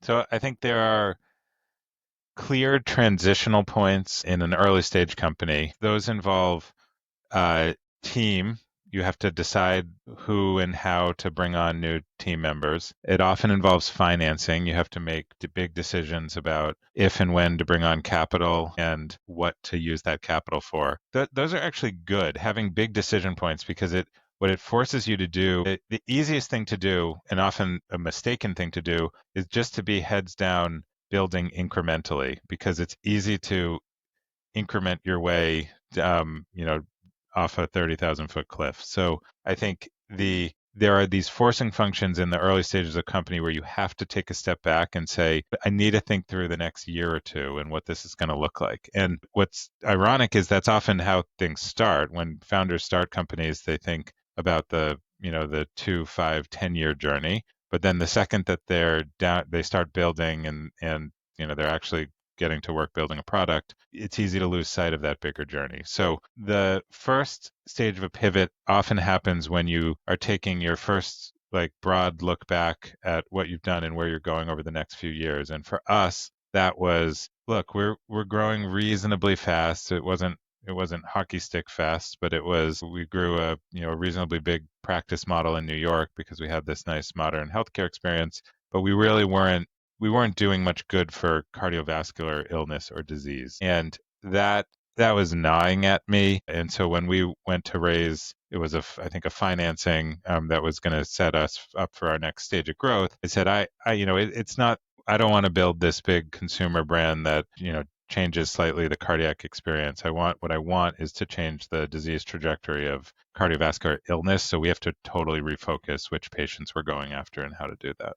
So I think there are clear transitional points in an early stage company. Those involve uh, team. You have to decide who and how to bring on new team members. It often involves financing. You have to make big decisions about if and when to bring on capital and what to use that capital for. Those are actually good, having big decision points, because what it forces you to do, the easiest thing to do, and often a mistaken thing to do, is just to be heads down building incrementally, because it's easy to increment your way, you know, off a 30,000-foot cliff. So I think there are these forcing functions in the early stages of a company where you have to take a step back and say, I need to think through the next year or two and what this is going to look like. And what's ironic is that's often how things start. When founders start companies, they think about the 2, 5, 10-year journey. But then the second that they're down, they start building and they're actually getting to work building a product, it's easy to lose sight of that bigger journey. So the first stage of a pivot often happens when you are taking your first like broad look back at what you've done and where you're going over the next few years. And for us, that was, look, we're growing reasonably fast. It wasn't hockey stick fast, but we grew a reasonably big practice model in New York because we had this nice modern healthcare experience, but we weren't doing much good for cardiovascular illness or disease. And that was gnawing at me. And so when we went to raise, it was I think a financing that was going to set us up for our next stage of growth. I said, it's not, I don't want to build this big consumer brand that, changes slightly the cardiac experience. What I want is to change the disease trajectory of cardiovascular illness. So we have to totally refocus which patients we're going after and how to do that.